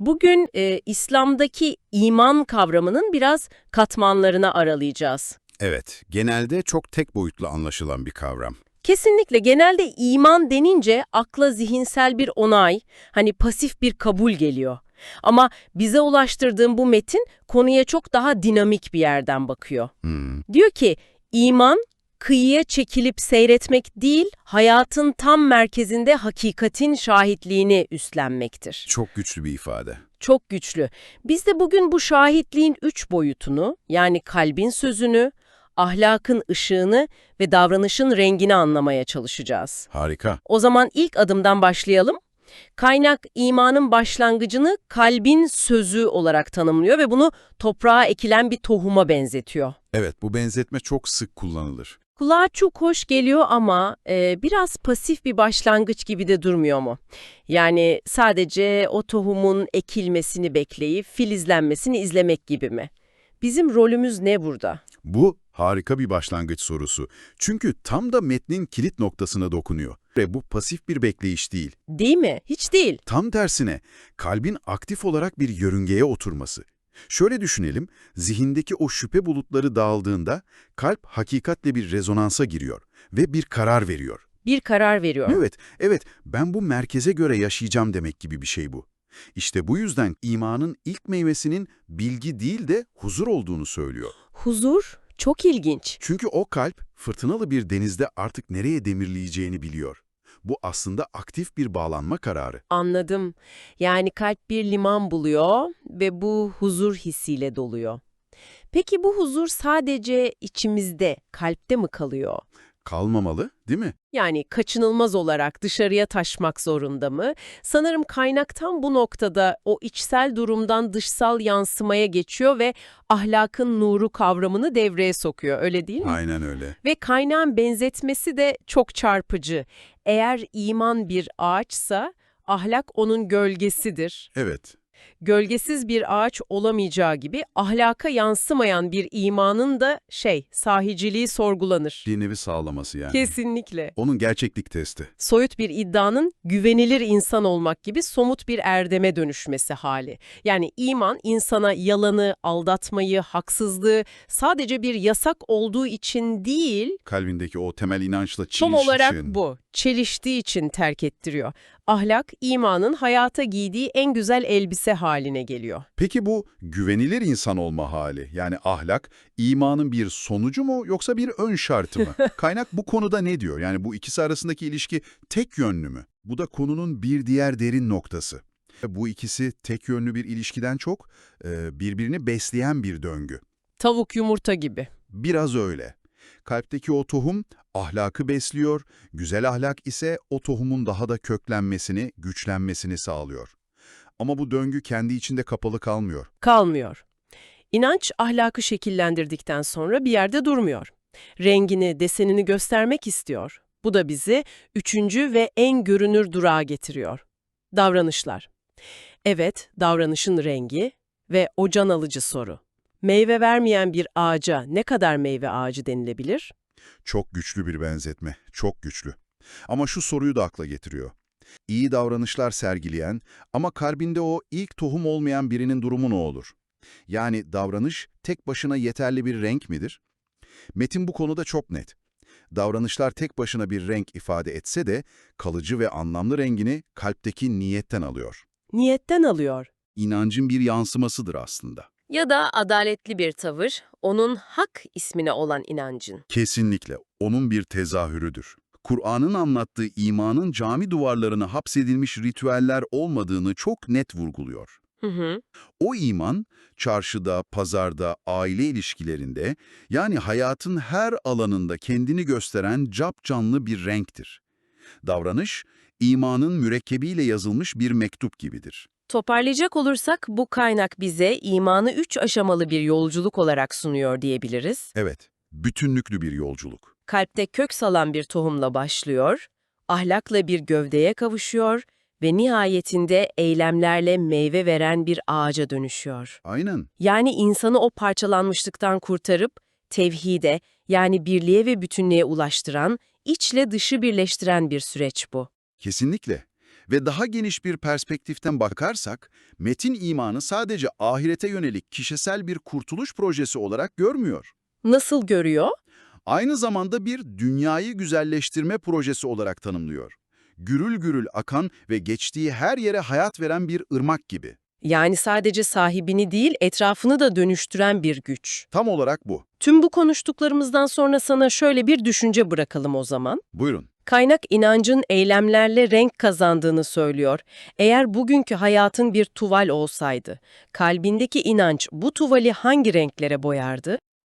Bugün İslam'daki iman kavramının biraz katmanlarına aralayacağız. Evet, genelde çok tek boyutlu anlaşılan bir kavram. Kesinlikle genelde iman denince akla zihinsel bir onay, hani pasif bir kabul geliyor. Ama bize ulaştırdığım bu metin konuya çok daha dinamik bir yerden bakıyor. Diyor ki iman kıyıya çekilip seyretmek değil, hayatın tam merkezinde hakikatin şahitliğini üstlenmektir. Çok güçlü bir ifade. Çok güçlü. Biz de bugün bu şahitliğin 3 boyutunu, yani kalbin sözünü, ahlakın ışığını ve davranışın rengini anlamaya çalışacağız. Harika. O zaman ilk adımdan başlayalım. Kaynak imanın başlangıcını kalbin sözü olarak tanımlıyor ve bunu toprağa ekilen bir tohuma benzetiyor. Evet, bu benzetme çok sık kullanılır. Kulağa çok hoş geliyor ama biraz pasif bir başlangıç gibi de durmuyor mu? Yani sadece o tohumun ekilmesini bekleyip filizlenmesini izlemek gibi mi? Bizim rolümüz ne burada? Bu harika bir başlangıç sorusu. Çünkü tam da metnin kilit noktasına dokunuyor. Ve bu pasif bir bekleyiş değil. Değil mi? Hiç değil. Tam tersine, kalbin aktif olarak bir yörüngeye oturması. Şöyle düşünelim, zihindeki o şüphe bulutları dağıldığında kalp hakikatle bir rezonansa giriyor ve bir karar veriyor. Bir karar veriyor. Evet, ben bu merkeze göre yaşayacağım demek gibi bir şey bu. İşte bu yüzden imanın ilk meyvesinin bilgi değil de huzur olduğunu söylüyor. Huzur çok ilginç. Çünkü o kalp fırtınalı bir denizde artık nereye demirleyeceğini biliyor. Bu aslında aktif bir bağlanma kararı. Anladım. Yani kalp bir liman buluyor ve bu huzur hissiyle doluyor. Peki bu huzur sadece içimizde, kalpte mi kalıyor? Kalmamalı, değil mi? Yani kaçınılmaz olarak dışarıya taşmak zorunda mı? Sanırım kaynak tam bu noktada o içsel durumdan dışsal yansımaya geçiyor ve ahlakın nuru kavramını devreye sokuyor, öyle değil mi? Aynen öyle. Ve kaynağın benzetmesi de çok çarpıcı. Eğer iman bir ağaçsa, ahlak onun gölgesidir. Evet, Gölgesiz bir ağaç olamayacağı gibi ahlaka yansımayan bir imanın da sahiciliği sorgulanır. bir nevi sağlaması yani. Kesinlikle. Onun gerçeklik testi. Soyut bir iddianın güvenilir insan olmak gibi somut bir erdeme dönüşmesi hali. Yani iman insana yalanı, aldatmayı, haksızlığı sadece bir yasak olduğu için değil, Kalbindeki o temel inançla son olarak çelişin. bu, çeliştiği için terk ettiriyor. Ahlak, imanın hayata giydiği en güzel elbise haline geliyor. Peki bu güvenilir insan olma hali, yani ahlak, imanın bir sonucu mu yoksa bir ön şartı mı? Kaynak bu konuda ne diyor? Yani bu ikisi arasındaki ilişki tek yönlü mü? Bu da konunun bir diğer derin noktası. Bu ikisi tek yönlü bir ilişkiden çok birbirini besleyen bir döngü. Tavuk yumurta gibi. Biraz öyle. Kalpteki o tohum ahlakı besliyor, güzel ahlak ise o tohumun daha da köklenmesini, güçlenmesini sağlıyor. Ama bu döngü kendi içinde kapalı kalmıyor. Kalmıyor. İnanç ahlakı şekillendirdikten sonra bir yerde durmuyor. Rengini, desenini göstermek istiyor. Bu da bizi üçüncü ve en görünür durağa getiriyor. Davranışlar. Evet, davranışın rengi ve o can alıcı soru. Meyve vermeyen bir ağaca ne kadar meyve ağacı denilebilir? Çok güçlü bir benzetme, çok güçlü. Ama şu soruyu da akla getiriyor. İyi davranışlar sergileyen ama kalbinde o ilk tohum olmayan birinin durumu ne olur? Yani davranış tek başına yeterli bir renk midir? Metin bu konuda çok net. Davranışlar tek başına bir renk ifade etse de kalıcı ve anlamlı rengini kalpteki niyetten alıyor. Niyetten alıyor. İnancın bir yansımasıdır aslında. Ya da adaletli bir tavır, onun hak ismine olan inancın. Kesinlikle onun bir tezahürüdür. Kur'an'ın anlattığı imanın cami duvarlarına hapsedilmiş ritüeller olmadığını çok net vurguluyor. Hı hı. O iman, çarşıda, pazarda, aile ilişkilerinde, yani hayatın her alanında kendini gösteren capcanlı bir renktir. Davranış, imanın mürekkebiyle yazılmış bir mektup gibidir. Toparlayacak olursak bu kaynak bize imanı 3 aşamalı bir yolculuk olarak sunuyor diyebiliriz. Evet, bütünlüklü bir yolculuk. Kalpte kök salan bir tohumla başlıyor, ahlakla bir gövdeye kavuşuyor ve nihayetinde eylemlerle meyve veren bir ağaca dönüşüyor. Aynen. Yani insanı o parçalanmışlıktan kurtarıp tevhide, yani birliğe ve bütünlüğe ulaştıran, içle dışı birleştiren bir süreç bu. Kesinlikle. Ve daha geniş bir perspektiften bakarsak, metin imanı sadece ahirete yönelik kişisel bir kurtuluş projesi olarak görmüyor. Nasıl görüyor? Aynı zamanda bir dünyayı güzelleştirme projesi olarak tanımlıyor. Gürül gürül akan ve geçtiği her yere hayat veren bir ırmak gibi. Yani sadece sahibini değil, etrafını da dönüştüren bir güç. Tam olarak bu. Tüm bu konuştuklarımızdan sonra sana şöyle bir düşünce bırakalım o zaman. Buyurun. Kaynak inancın eylemlerle renk kazandığını söylüyor. Eğer bugünkü hayatın bir tuval olsaydı, kalbindeki inanç bu tuvali hangi renklere boyardı?